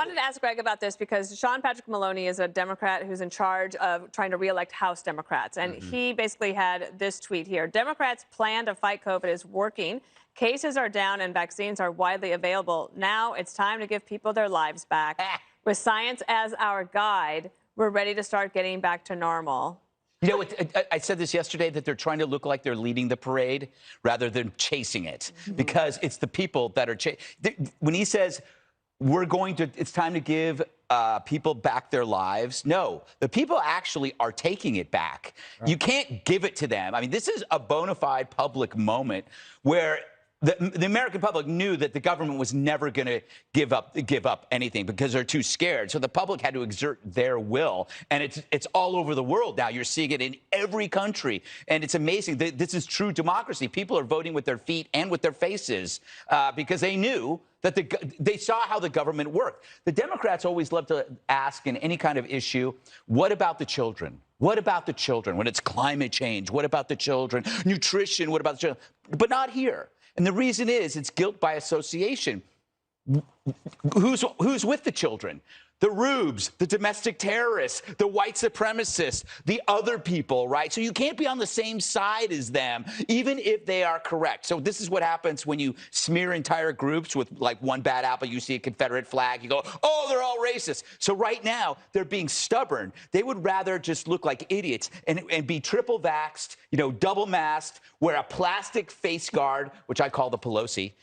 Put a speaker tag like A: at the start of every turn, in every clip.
A: wanted to ask Greg about this because Sean Patrick Maloney is a Democrat who's in charge of trying to re-elect House Democrats. And he basically had this tweet here. Democrats' plan to fight COVID is working. Cases are down and vaccines are widely available. Now it's time to give people their lives back. With science as our guide, we're ready to start getting back to normal.
B: You know, I said this yesterday, that they're trying to look like they're leading the parade rather than chasing it, because it's the people that are when he says it's time to give people back their lives. No, the people actually are taking it back. Right. You can't give it to them. I mean, this is a bona fide public moment where the American public knew that the government was never going to give up anything because they're too scared. So the public had to exert their will, and it's all over the world now. You're seeing it in every country, and it's amazing. This is true democracy. People are voting with their feet and with their faces because they knew that they saw how the government worked. The Democrats always love to ask in any kind of issue, what about the children? What about the children? When it's climate change, what about the children? Nutrition, what about the children? But not here. And the reason is it's guilt by association. Who's with the children? The rubes, the domestic terrorists, the white supremacists, the other people, right? So you can't be on the same side as them, even if they are correct. So this is what happens when you smear entire groups with like one bad apple. You see a Confederate flag, you go, oh, they're all racist. So right now they're being stubborn. They would rather just look like idiots and be triple vaxxed, you know, double masked, wear a plastic face guard, which I call the Pelosi,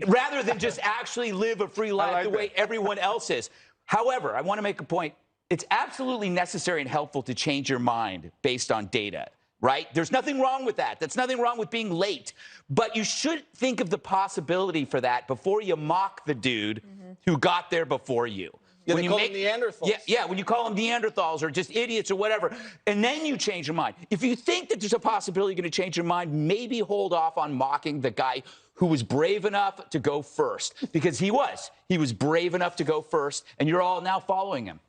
B: rather than just actually live a free life the way everyone else is. However, I want to make a point. It's absolutely necessary and helpful to change your mind based on data, right? There's nothing wrong with that. That's nothing wrong with being late. But you should think of the possibility for that before you mock the dude who got there before you.
C: Yeah, when you call them Neanderthals.
B: Yeah, when you call them Neanderthals or just idiots or whatever, and then you change your mind. If you think that there's a possibility you're going to change your mind, maybe hold off on mocking the guy who was brave enough to go first, because he was brave enough to go first, and you're all now following him.